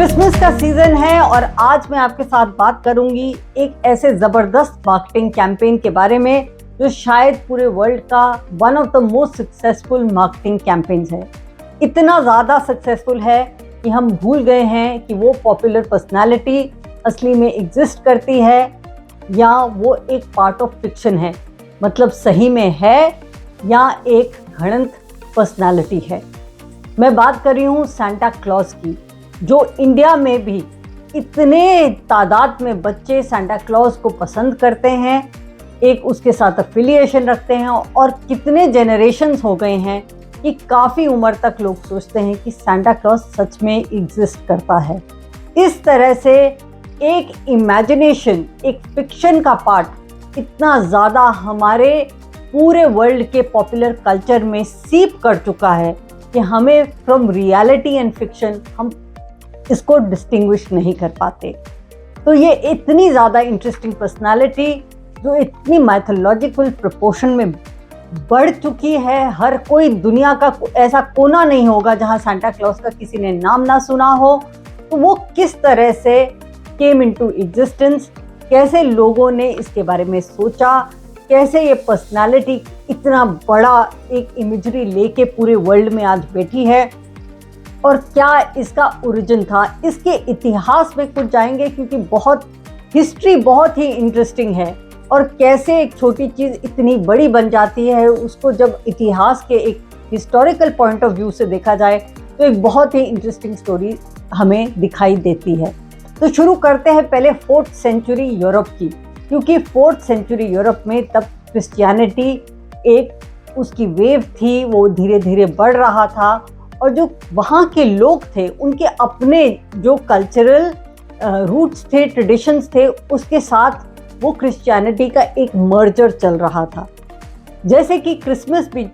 Christmas का season है और आज मैं आपके साथ बात करूंगी एक ऐसे जबरदस्त मार्केटिंग कैंपेन के बारे में जो शायद पूरे वर्ल्ड का one of the most successful marketing campaigns है। इतना ज़्यादा सक्सेसफुल है कि हम भूल गए हैं कि वो पॉपुलर पर्सनालिटी असली में एग्जिस्ट करती है या वो एक पार्ट ऑफ फिक्शन है, मतलब सही में है या एक घड़ंत पर्सनालिटी है। मैं बात कर रही हूँ सांता क्लॉज की, जो इंडिया में भी इतने तादाद में बच्चे सांता क्लॉज को पसंद करते हैं, एक उसके साथ एफिलिएशन रखते हैं और कितने जनरेशन्स हो गए हैं कि काफ़ी उम्र तक लोग सोचते हैं कि सांता क्लॉज सच में एग्जिस्ट करता है। इस तरह से एक इमेजिनेशन, एक फिक्शन का पार्ट इतना ज़्यादा हमारे पूरे वर्ल्ड के पॉपुलर कल्चर में सीप कर चुका है कि हमें फ्रॉम रियलिटी एंड फिक्शन हम इसको डिस्टिंग्विश नहीं कर पाते। तो ये इतनी ज़्यादा इंटरेस्टिंग पर्सनालिटी जो इतनी माइथोलॉजिकल प्रोपोर्शन में बढ़ चुकी है, हर कोई दुनिया का ऐसा कोना नहीं होगा जहाँ सांता क्लॉज का किसी ने नाम ना सुना हो। तो वो किस तरह से केम इनटू एग्जिस्टेंस, कैसे लोगों ने इसके बारे में सोचा, कैसे ये पर्सनालिटी इतना बड़ा एक इमेजरी लेके पूरे वर्ल्ड में आज बैठी है और क्या इसका ओरिजिन था, इसके इतिहास में कुछ जाएंगे क्योंकि हिस्ट्री बहुत ही इंटरेस्टिंग है और कैसे एक छोटी चीज़ इतनी बड़ी बन जाती है, उसको जब इतिहास के एक हिस्टोरिकल पॉइंट ऑफ व्यू से देखा जाए तो एक बहुत ही इंटरेस्टिंग स्टोरी हमें दिखाई देती है। तो शुरू करते हैं पहले 4th सेंचुरी यूरोप की, क्योंकि 4th सेंचुरी यूरोप में तब क्रिश्चियनिटी एक उसकी वेव थी, वो धीरे धीरे बढ़ रहा था और जो वहाँ के लोग थे उनके अपने जो कल्चरल रूट्स थे, ट्रेडिशंस थे, उसके साथ वो क्रिश्चियनिटी का एक मर्जर चल रहा था। जैसे कि क्रिसमस भी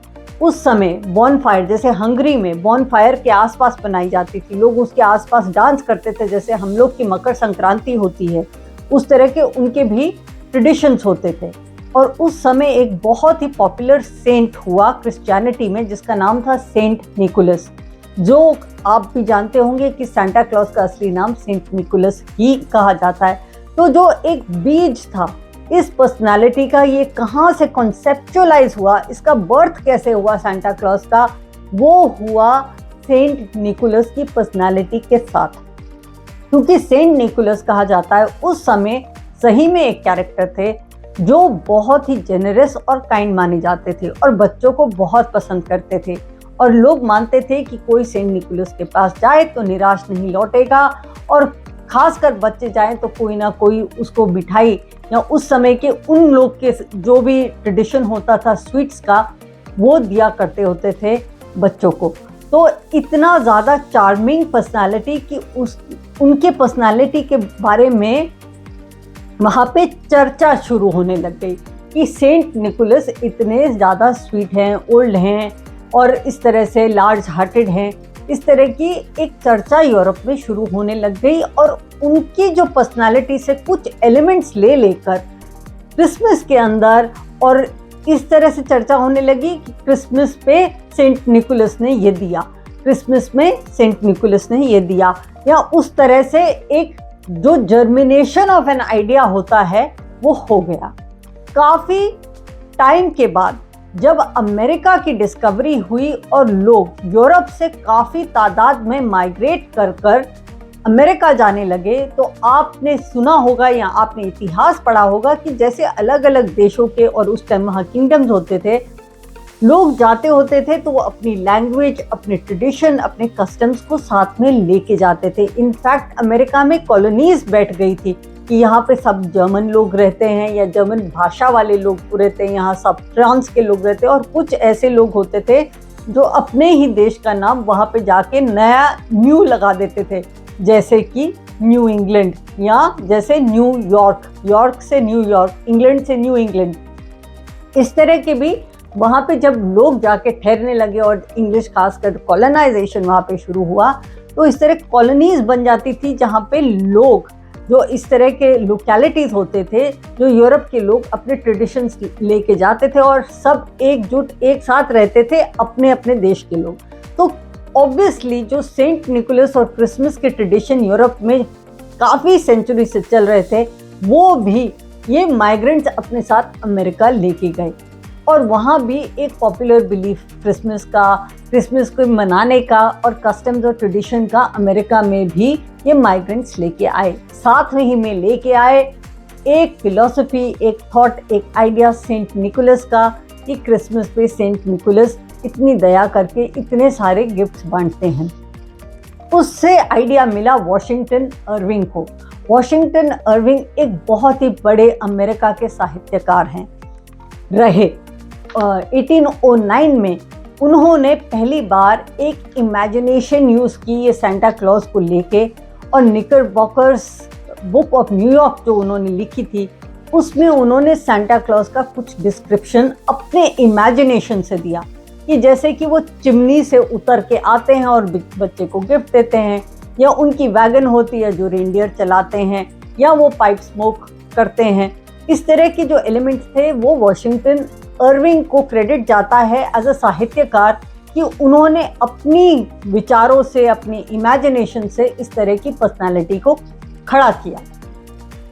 उस समय बॉनफायर, जैसे हंगरी में बॉनफायर के आसपास बनाई जाती थी, लोग उसके आसपास डांस करते थे, जैसे हम लोग की मकर संक्रांति होती है उस तरह के उनके भी ट्रेडिशंस होते थे। और उस समय एक बहुत ही पॉपुलर सेंट हुआ क्रिश्चियनिटी में जिसका नाम था सेंट निकोलस, जो आप भी जानते होंगे कि सांता क्लॉज का असली नाम सेंट निकोलस ही कहा जाता है। तो जो एक बीज था इस पर्सनालिटी का, ये कहाँ से कॉन्सेप्चुअलाइज हुआ, इसका बर्थ कैसे हुआ सांता क्लॉज का, वो हुआ सेंट निकोलस की पर्सनालिटी के साथ। क्योंकि सेंट निकोलस कहा जाता है उस समय सही में एक कैरेक्टर थे जो बहुत ही जेनरस और काइंड माने जाते थे और बच्चों को बहुत पसंद करते थे और लोग मानते थे कि कोई सेंट निकोलस के पास जाए तो निराश नहीं लौटेगा और खासकर बच्चे जाएं तो कोई ना कोई उसको मिठाई या उस समय के उन लोग के जो भी ट्रेडिशन होता था स्वीट्स का, वो दिया करते होते थे बच्चों को। तो इतना ज़्यादा चार्मिंग पर्सनालिटी कि उनके पर्सनालिटी के बारे में वहाँ पे चर्चा शुरू होने लग गई कि सेंट निकोलस इतने ज़्यादा स्वीट हैं, ओल्ड हैं और इस तरह से लार्ज हार्टेड हैं। इस तरह की एक चर्चा यूरोप में शुरू होने लग गई और उनकी जो पर्सनालिटी से कुछ एलिमेंट्स ले लेकर क्रिसमस के अंदर और इस तरह से चर्चा होने लगी कि क्रिसमस पे सेंट निकोलस ने ये दिया, क्रिसमस में सेंट निकोलस ने ये दिया, या उस तरह से एक जो जर्मिनेशन ऑफ एन आइडिया होता है वो हो गया। काफ़ी टाइम के बाद जब अमेरिका की डिस्कवरी हुई और लोग यूरोप से काफ़ी तादाद में माइग्रेट कर अमेरिका जाने लगे, तो आपने सुना होगा या आपने इतिहास पढ़ा होगा कि जैसे अलग अलग देशों के, और उस टाइम वहाँ किंगडम्स होते थे, लोग जाते होते थे तो वो अपनी लैंग्वेज, अपने ट्रेडिशन, अपने कस्टम्स को साथ में लेके जाते थे। इनफैक्ट अमेरिका में कॉलोनीज बैठ गई थी कि यहाँ पे सब जर्मन लोग रहते हैं या जर्मन भाषा वाले लोग रहते हैं, यहाँ सब फ्रांस के लोग रहते हैं और कुछ ऐसे लोग होते थे जो अपने ही देश का नाम वहाँ पे जाके नया न्यू लगा देते थे, जैसे कि न्यू इंग्लैंड या जैसे न्यू यॉर्क, यॉर्क से न्यू यॉर्क, इंग्लैंड से न्यू इंग्लैंड। इस तरह के भी वहाँ पे जब लोग जाके ठहरने लगे और इंग्लिश खासकर कॉलोनाइजेशन वहाँ पे शुरू हुआ, तो इस तरह कॉलोनीज बन जाती थी जहाँ पे लोग, जो इस तरह के लोकेलिटीज़ होते थे, जो यूरोप के लोग अपने ट्रेडिशंस लेके जाते थे और सब एकजुट एक साथ रहते थे, अपने अपने देश के लोग। तो ऑब्वियसली जो सेंट निकोलस और क्रिसमस के ट्रेडिशन यूरोप में काफ़ी सेंचुरी से चल रहे थे, वो भी ये माइग्रेंट्स अपने साथ अमेरिका लेके गए। और वहाँ भी एक पॉपुलर बिलीफ क्रिसमस को मनाने का और कस्टम्स और ट्रेडिशन का अमेरिका में भी ये माइग्रेंट्स लेके आए। साथ ही में लेके आए एक फिलॉसफी, एक थॉट, एक आइडिया सेंट निकोलस का कि क्रिसमस पे सेंट निकोलस इतनी दया करके इतने सारे गिफ्ट्स बांटते हैं। उससे आइडिया मिला वॉशिंगटन इरविंग को। वॉशिंगटन इरविंग एक बहुत ही बड़े अमेरिका के साहित्यकार हैं रहे। 1809 में उन्होंने पहली बार एक इमेजिनेशन यूज़ की ये सेंटा क्लॉज को लेके, और निकरबॉकर्स बुक ऑफ न्यूयॉर्क जो उन्होंने लिखी थी उसमें उन्होंने सेंटा क्लॉज का कुछ डिस्क्रिप्शन अपने इमेजिनेशन से दिया कि जैसे कि वो चिमनी से उतर के आते हैं और बच्चे को गिफ्ट देते हैं, या उनकी वैगन होती है जो रेनडियर चलाते हैं, या वो पाइप स्मोक करते हैं। इस तरह के जो एलिमेंट्स थे वो वॉशिंगटन इरविंग को क्रेडिट जाता है एज अ साहित्यकार कि उन्होंने अपनी विचारों से, अपनी इमेजिनेशन से इस तरह की पर्सनालिटी को खड़ा किया।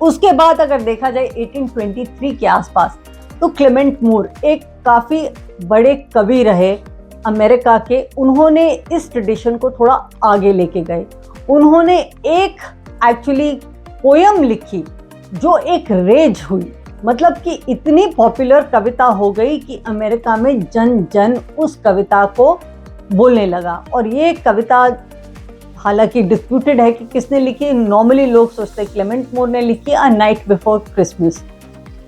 उसके बाद अगर देखा जाए 1823 के आसपास, तो क्लेमेंट मूर एक काफ़ी बड़े कवि रहे अमेरिका के। उन्होंने इस ट्रेडिशन को थोड़ा आगे लेके गए। उन्होंने एक एक्चुअली पोयम लिखी जो एक रेज हुई, मतलब कि इतनी पॉपुलर कविता हो गई कि अमेरिका में जन जन उस कविता को बोलने लगा। और ये कविता हालांकि डिस्प्यूटेड है कि किसने लिखी। नॉर्मली लोग सोचते हैं क्लेमेंट मूर ने लिखी a night before Christmas.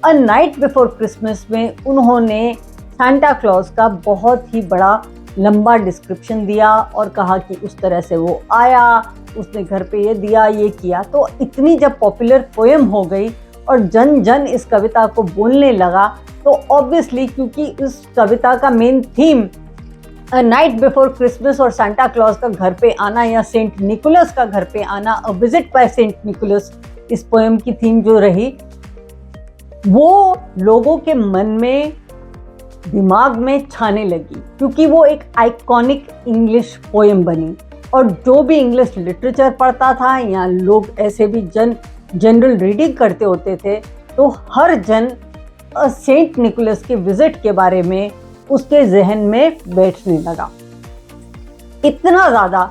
A night before Christmas में उन्होंने सांता क्लॉज का बहुत ही बड़ा लंबा डिस्क्रिप्शन दिया और कहा कि उस तरह से वो आया, उसने घर पे ये दिया, ये किया। तो इतनी जब पॉपुलर पोएम हो गई और जन जन इस कविता को बोलने लगा, तो ऑब्वियसली क्योंकि इस कविता का main theme a night before Christmas और सांता क्लॉज का घर पे आना या सेंट निकोलस का घर पे आना, a visit by Saint Nicholas, इस पोएम की थीम जो रही वो लोगों के मन में, दिमाग में छाने लगी, क्योंकि वो एक आइकॉनिक इंग्लिश पोएम बनी। और जो भी इंग्लिश लिटरेचर पढ़ता था या लोग ऐसे भी जनरल रीडिंग करते होते थे, तो हर जन सेंट निकोलस के विजिट के बारे में उसके जहन में बैठने लगा। इतना ज़्यादा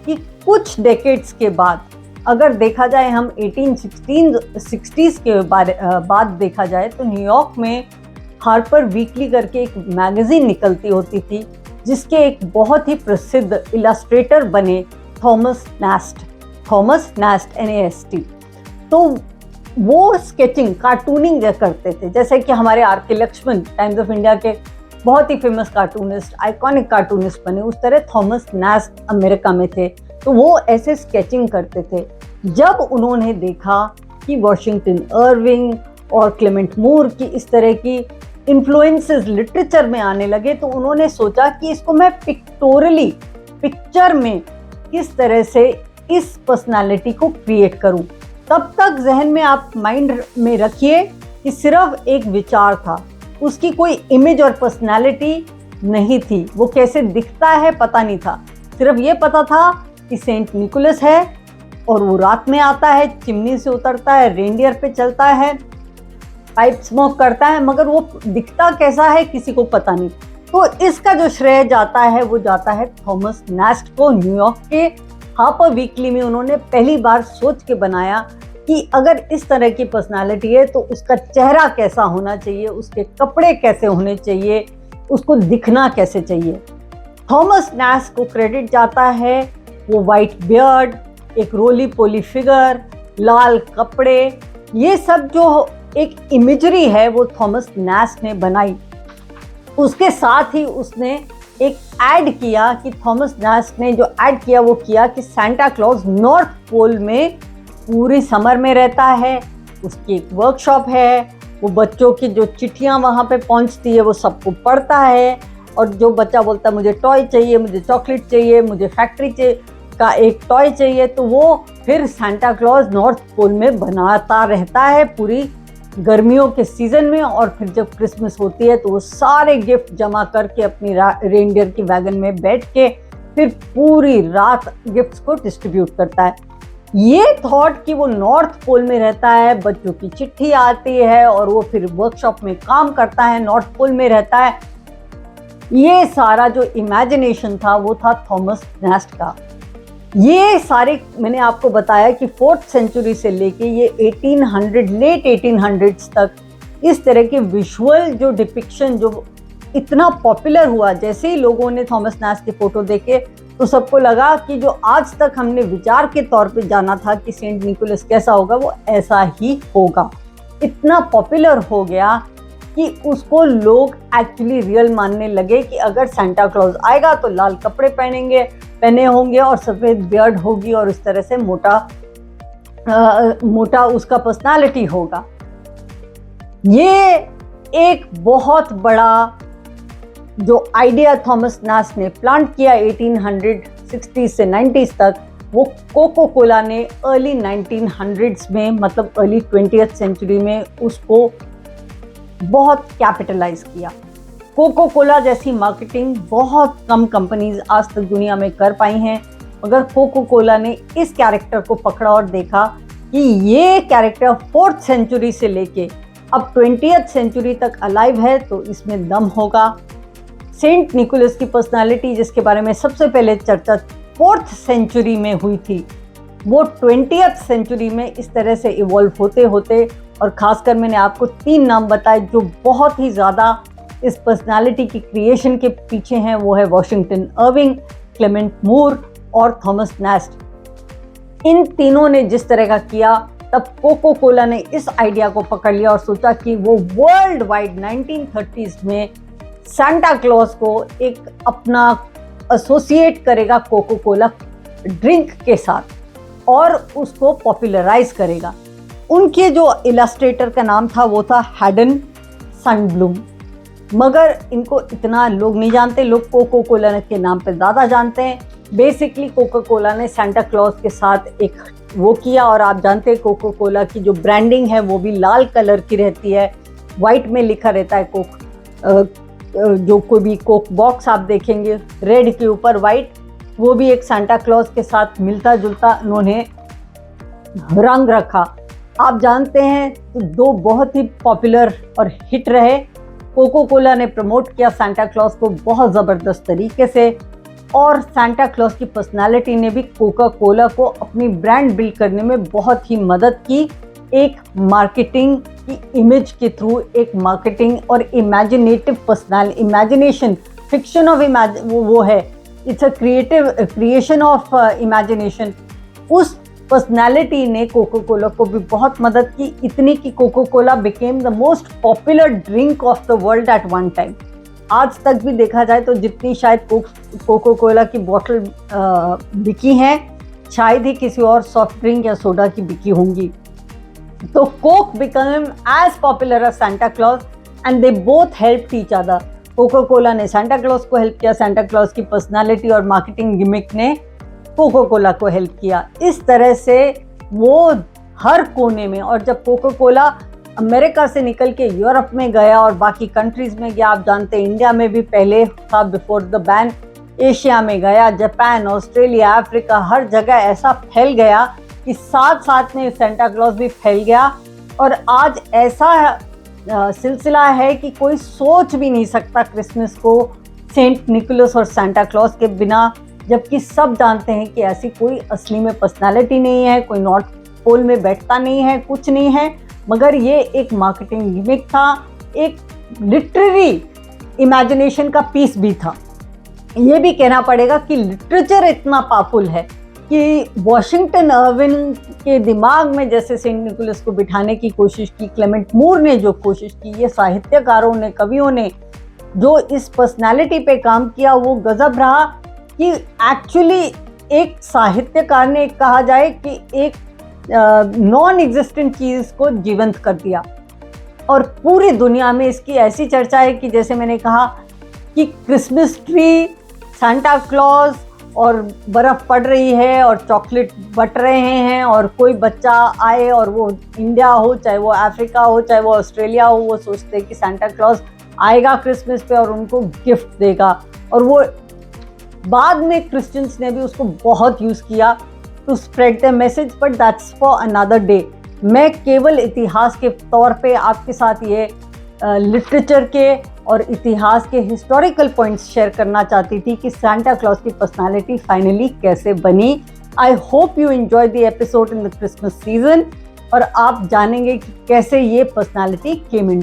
कि कुछ डेकेड्स के बाद, अगर देखा जाए हम 1860s के बाद देखा जाए, तो न्यूयॉर्क में हार्पर वीकली करके एक मैगजीन निकलती होती थी जिसके एक बहुत ही प्रसिद्ध इलस्ट्रेटर बने थॉमस नेस्ट NAST। तो वो स्केचिंग, कार्टूनिंग करते थे, जैसे कि हमारे R.K. Lakshman times of India के बहुत ही फेमस कार्टूनिस्ट, आइकॉनिक कार्टूनिस्ट बने, उस तरह थॉमस नेस्ट अमेरिका में थे। तो वो ऐसे स्केचिंग करते थे। जब उन्होंने देखा कि वॉशिंगटन इरविंग और क्लेमेंट मूर की इस तरह की इन्फ्लुएंसेस लिटरेचर में आने लगे, तो उन्होंने सोचा कि इसको मैं पिक्टोरली, पिक्चर में किस तरह से इस पर्सनालिटी को क्रिएट करूं। तब तक जहन में आप माइंड में रखिए कि सिर्फ एक विचार था, उसकी कोई इमेज और पर्सनालिटी नहीं थी। वो कैसे दिखता है पता नहीं था, सिर्फ ये पता था कि सेंट निकोलस है और वो रात में आता है, चिमनी से उतरता है, रेनडियर पे चलता है, पाइप स्मोक करता है, मगर वो दिखता कैसा है किसी को पता नहीं। तो इसका जो श्रेय जाता है वो जाता है थॉमस नेस्ट को। न्यूयॉर्क के हार्पर वीकली में उन्होंने पहली बार सोच के बनाया कि अगर इस तरह की पर्सनालिटी है तो उसका चेहरा कैसा होना चाहिए, उसके कपड़े कैसे होने चाहिए, उसको दिखना कैसे चाहिए। थॉमस नेस्ट को क्रेडिट जाता है वो वाइट बियर्ड, एक रोली पोली फिगर, लाल कपड़े, ये सब जो एक इमेजरी है वो थॉमस नेस्ट ने बनाई। उसके साथ ही उसने एक ऐड किया कि थॉमस नेस्ट ने जो ऐड किया वो किया कि सांता क्लॉज नॉर्थ पोल में पूरी समर में रहता है, उसकी एक वर्कशॉप है, वो बच्चों की जो चिट्ठियाँ वहाँ पे पहुँचती है वो सबको पढ़ता है, और जो बच्चा बोलता है मुझे टॉय चाहिए, मुझे चॉकलेट चाहिए, मुझे फैक्ट्री का एक टॉय चाहिए, तो वो फिर सांता क्लॉज नॉर्थ पोल में बनाता रहता है पूरी गर्मियों के सीज़न में। और फिर जब क्रिसमस होती है तो वो सारे गिफ्ट जमा करके अपनी रेनडियर की वैगन में बैठ के फिर पूरी रात गिफ्ट्स को डिस्ट्रीब्यूट करता है। ये थॉट कि वो नॉर्थ पोल में रहता है, बच्चों की चिट्ठी आती है और वो फिर वर्कशॉप में काम करता है, नॉर्थ पोल में रहता है, ये सारा जो इमेजिनेशन था वो था थॉमस नेस्ट का। ये सारे मैंने आपको बताया कि 4th सेंचुरी से लेके ये 1800 लेट 1800s तक इस तरह के विजुअल जो डिपिक्शन जो इतना पॉपुलर हुआ, जैसे ही लोगों ने थॉमस नेस्ट की फोटो देखे तो सबको लगा कि जो आज तक हमने विचार के तौर पे जाना था कि सेंट निकोलस कैसा होगा वो ऐसा ही होगा। इतना पॉपुलर हो गया कि उसको लोग एक्चुअली रियल मानने लगे कि अगर सांता क्लॉज आएगा तो लाल कपड़े पहने होंगे और सफ़ेद बियर्ड होगी और इस तरह से मोटा उसका पर्सनालिटी होगा। ये एक बहुत बड़ा जो आइडिया थॉमस नेस्ट ने प्लांट किया 1860 से 90s तक, वो कोको कोला ने अर्ली 1900s में, मतलब अर्ली 20th सेंचुरी में उसको बहुत कैपिटलाइज किया। कोको कोला जैसी मार्केटिंग बहुत कम कंपनीज आज तक दुनिया में कर पाई हैं, मगर कोको कोला ने इस कैरेक्टर को पकड़ा और देखा कि ये कैरेक्टर 4th सेंचुरी से लेके अब 20th सेंचुरी तक अलाइव है, तो इसमें दम होगा। सेंट निकोलस की पर्सनालिटी जिसके बारे में सबसे पहले चर्चा 4th सेंचुरी में हुई थी, वो 20th सेंचुरी में इस तरह से इवॉल्व होते होते, और खासकर मैंने आपको 3 नाम बताए जो बहुत ही ज़्यादा इस पर्सनालिटी की क्रिएशन के पीछे हैं, वो है वॉशिंगटन अर्विंग, क्लेमेंट मूर और थॉमस नेस्ट। इन तीनों ने जिस तरह का किया, तब कोको कोला ने इस आइडिया को पकड़ लिया और सोचा कि वो वर्ल्ड वाइड 1930s में सांता क्लॉज को एक अपना एसोसिएट करेगा कोको कोला ड्रिंक के साथ और उसको पॉपुलराइज करेगा। उनके जो इलस्ट्रेटर का नाम था वो था हैडन सनब्लूम, मगर इनको इतना लोग नहीं जानते, लोग कोको कोला के नाम पे ज़्यादा जानते हैं। बेसिकली कोको कोला ने सांता क्लॉज के साथ एक वो किया, और आप जानते हैं कोको कोला की जो ब्रांडिंग है वो भी लाल कलर की रहती है, वाइट में लिखा रहता है कोक। जो कोई भी कोक बॉक्स आप देखेंगे रेड के ऊपर वाइट, वो भी एक सांता क्लॉज के साथ मिलता जुलता उन्होंने रंग रखा। आप जानते हैं तो 2 बहुत ही पॉपुलर और हिट रहे। कोको कोला ने प्रमोट किया सांता क्लॉज को बहुत ज़बरदस्त तरीके से, और सांता क्लॉज की पर्सनालिटी ने भी कोका कोला को अपनी ब्रांड बिल्ड करने में बहुत ही मदद की। एक मार्केटिंग की इमेज के थ्रू, एक मार्केटिंग और इमेजिनेटिव इमेजिनेशन, फिक्शन ऑफ वो है, it's a creation of imagination. उस पर्सनालिटी ने कोको कोला को भी बहुत मदद की, इतनी कि Coca Cola became the most popular drink of the world at one time. आज तक भी देखा जाए तो जितनी शायद कोको कोला की बॉटल बिकी हैं, शायद ही किसी और सॉफ्ट ड्रिंक या सोडा की बिकी होंगी। तो Coke became as popular as Santa Claus and they both helped each other. Coca Cola ने सांता क्लॉज को हेल्प किया, सांता क्लॉज की पर्सनालिटी और मार्केटिंग गिमिक ने कोको कोला को हेल्प किया। इस तरह से वो हर कोने में, और जब कोको कोला अमेरिका से निकल के यूरोप में गया और बाकी कंट्रीज में गया, आप जानते हैं इंडिया में भी पहले था बिफोर द बैन, एशिया में गया, जापान, ऑस्ट्रेलिया, अफ्रीका, हर जगह ऐसा फैल गया कि साथ साथ में सांता क्लॉज भी फैल गया। और आज ऐसा सिलसिला है कि कोई सोच भी नहीं सकता क्रिसमस को सेंट निकोलस और सांता क्लॉज के बिना, जबकि सब जानते हैं कि ऐसी कोई असली में पर्सनालिटी नहीं है, कोई नॉर्थ पोल में बैठता नहीं है, कुछ नहीं है, मगर ये एक मार्केटिंग गिमिक था, एक लिटरेरी इमेजिनेशन का पीस भी था। ये भी कहना पड़ेगा कि लिटरेचर इतना पावरफुल है कि वॉशिंगटन अर्विन के दिमाग में जैसे सेंट निकोलस को बिठाने की कोशिश की, क्लेमेंट मूर ने जो कोशिश की, ये साहित्यकारों ने, कवियों ने जो इस पर्सनालिटी पे काम किया, वो गजब रहा कि एक्चुअली एक साहित्यकार ने कहा जाए कि एक नॉन एग्जिस्टेंट चीज़ को जीवंत कर दिया। और पूरी दुनिया में इसकी ऐसी चर्चा है कि जैसे मैंने कहा कि क्रिसमस ट्री, सांता क्लॉज और बर्फ़ पड़ रही है और चॉकलेट बट रहे हैं, और कोई बच्चा आए और वो इंडिया हो, चाहे वो अफ्रीका हो, चाहे वो ऑस्ट्रेलिया हो, वो सोचते हैं कि सांता क्लॉज आएगा क्रिसमस पे और उनको गिफ्ट देगा। और वो बाद में क्रिश्चियंस ने भी उसको बहुत यूज़ किया to spread the message, but that's for another day. मैं केवल इतिहास के तौर पे आपके साथ ये लिटरेचर के और इतिहास के हिस्टोरिकल पॉइंट्स शेयर करना चाहती थी कि सांता क्लॉज की पर्सनालिटी फाइनली कैसे बनी। I hope you enjoy the episode in the Christmas season और आप जानेंगे कि कैसे ये पर्सनालिटी केम इन।